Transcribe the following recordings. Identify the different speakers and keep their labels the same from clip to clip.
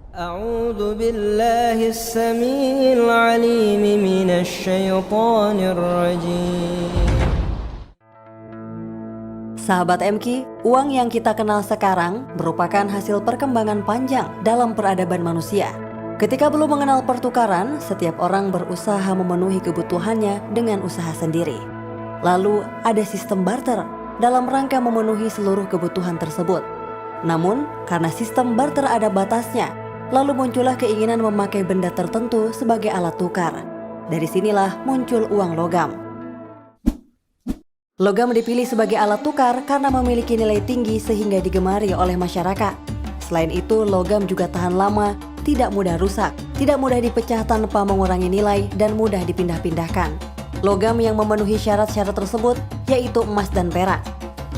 Speaker 1: أعوذ بالله السميع العليم من الشيطان الرجيم.
Speaker 2: Sahabat MQ, uang yang kita kenal sekarang merupakan hasil perkembangan panjang dalam peradaban manusia. Ketika belum mengenal pertukaran, setiap orang berusaha memenuhi kebutuhannya dengan usaha sendiri. Lalu ada sistem barter dalam rangka memenuhi seluruh kebutuhan tersebut. Namun, karena sistem barter ada batasnya, lalu muncullah keinginan memakai benda tertentu sebagai alat tukar. Dari sinilah muncul uang logam. Logam dipilih sebagai alat tukar karena memiliki nilai tinggi sehingga digemari oleh masyarakat. Selain itu, logam juga tahan lama, tidak mudah rusak, tidak mudah dipecah tanpa mengurangi nilai, dan mudah dipindah-pindahkan. Logam yang memenuhi syarat-syarat tersebut yaitu emas dan perak.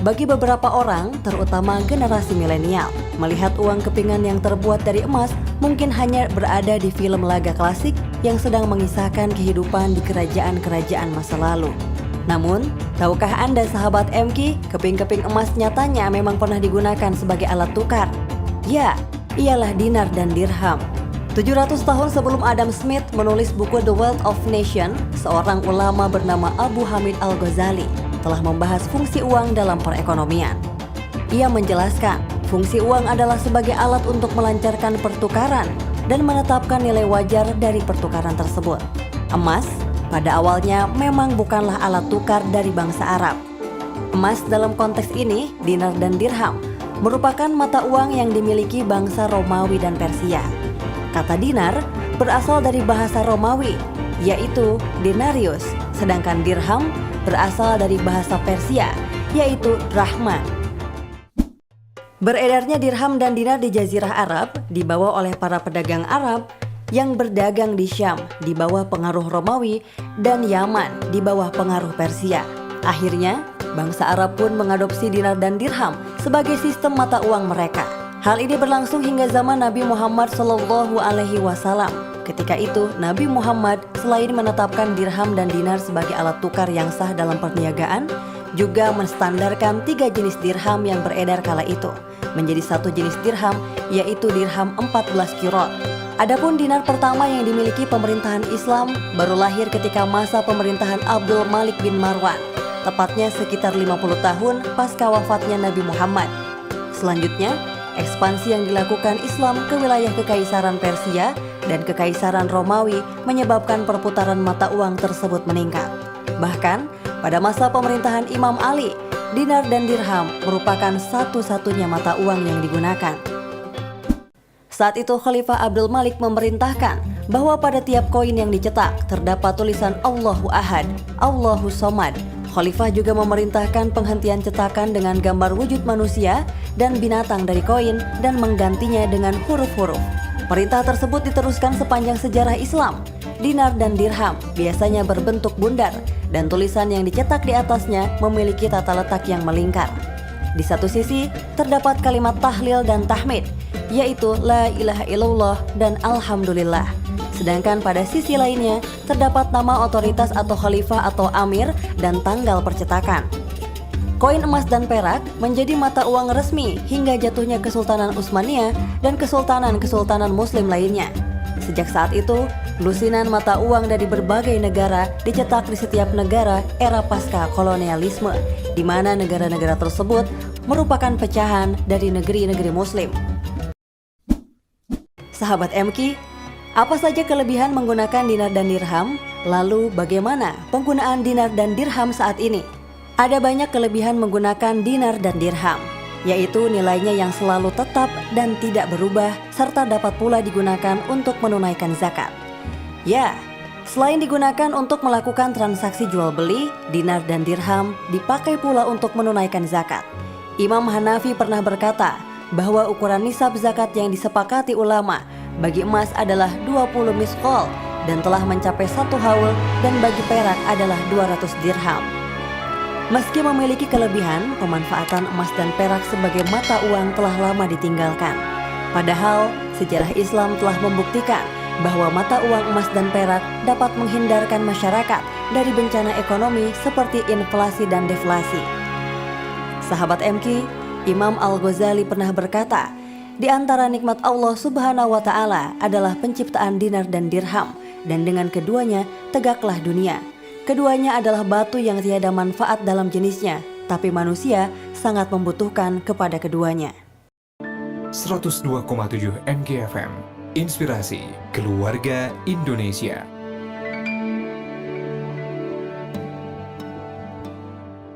Speaker 2: Bagi beberapa orang, terutama generasi milenial, melihat uang kepingan yang terbuat dari emas mungkin hanya berada di film laga klasik yang sedang mengisahkan kehidupan di kerajaan-kerajaan masa lalu. Namun, tahukah Anda sahabat MQ, keping-keping emas nyatanya memang pernah digunakan sebagai alat tukar? Ya, ialah dinar dan dirham. 700 tahun sebelum Adam Smith menulis buku The Wealth of Nations, seorang ulama bernama Abu Hamid Al-Ghazali telah membahas fungsi uang dalam perekonomian. Ia menjelaskan, fungsi uang adalah sebagai alat untuk melancarkan pertukaran dan menetapkan nilai wajar dari pertukaran tersebut. Emas pada awalnya memang bukanlah alat tukar dari bangsa Arab. Emas dalam konteks ini, dinar dan dirham, merupakan mata uang yang dimiliki bangsa Romawi dan Persia. Kata dinar berasal dari bahasa Romawi, yaitu denarius, sedangkan dirham berasal dari bahasa Persia, yaitu drachma. Beredarnya dirham dan dinar di Jazirah Arab dibawa oleh para pedagang Arab yang berdagang di Syam di bawah pengaruh Romawi dan Yaman di bawah pengaruh Persia. Akhirnya, bangsa Arab pun mengadopsi dinar dan dirham sebagai sistem mata uang mereka. Hal ini berlangsung hingga zaman Nabi Muhammad SAW. Ketika itu, Nabi Muhammad selain menetapkan dirham dan dinar sebagai alat tukar yang sah dalam perniagaan, juga menstandarkan 3 jenis dirham yang beredar kala itu menjadi satu jenis dirham, yaitu dirham 14 kirot. Adapun dinar pertama yang dimiliki pemerintahan Islam baru lahir ketika masa pemerintahan Abdul Malik bin Marwan, tepatnya sekitar 50 tahun pasca wafatnya Nabi Muhammad. Selanjutnya, ekspansi yang dilakukan Islam ke wilayah Kekaisaran Persia dan Kekaisaran Romawi menyebabkan perputaran mata uang tersebut meningkat. Bahkan, pada masa pemerintahan Imam Ali, dinar dan dirham merupakan satu-satunya mata uang yang digunakan. Saat itu Khalifah Abdul Malik memerintahkan bahwa pada tiap koin yang dicetak terdapat tulisan Allahu Ahad, Allahu Somad. Khalifah juga memerintahkan penghentian cetakan dengan gambar wujud manusia dan binatang dari koin dan menggantinya dengan huruf-huruf. Perintah tersebut diteruskan sepanjang sejarah Islam. Dinar dan dirham biasanya berbentuk bundar dan tulisan yang dicetak di atasnya memiliki tata letak yang melingkar. Di satu sisi terdapat kalimat tahlil dan tahmid, yaitu la ilaha illallah dan alhamdulillah. Sedangkan pada sisi lainnya terdapat nama otoritas atau khalifah atau amir dan tanggal percetakan. Koin emas dan perak menjadi mata uang resmi hingga jatuhnya Kesultanan Utsmaniyah dan kesultanan-kesultanan muslim lainnya. Sejak saat itu, lusinan mata uang dari berbagai negara dicetak di setiap negara era pasca kolonialisme, di mana negara-negara tersebut merupakan pecahan dari negeri-negeri muslim. Sahabat MQ, apa saja kelebihan menggunakan dinar dan dirham? Lalu bagaimana penggunaan dinar dan dirham saat ini? Ada banyak kelebihan menggunakan dinar dan dirham, yaitu nilainya yang selalu tetap dan tidak berubah, serta dapat pula digunakan untuk menunaikan zakat. Ya, selain digunakan untuk melakukan transaksi jual beli, dinar dan dirham dipakai pula untuk menunaikan zakat. Imam Hanafi pernah berkata bahwa ukuran nisab zakat yang disepakati ulama bagi emas adalah 20 misqal dan telah mencapai 1 haul, dan bagi perak adalah 200 dirham. Meski memiliki kelebihan, pemanfaatan emas dan perak sebagai mata uang telah lama ditinggalkan. Padahal, sejarah Islam telah membuktikan bahwa mata uang emas dan perak dapat menghindarkan masyarakat dari bencana ekonomi seperti inflasi dan deflasi. Sahabat MQ, Imam Al-Ghazali pernah berkata, Di antara nikmat Allah Subhanahu wa Ta'ala adalah penciptaan dinar dan dirham, dan dengan keduanya tegaklah dunia. Keduanya adalah batu yang tiada manfaat dalam jenisnya, tapi manusia sangat membutuhkan kepada keduanya.
Speaker 3: 102,7 MGFM, Inspirasi Keluarga Indonesia.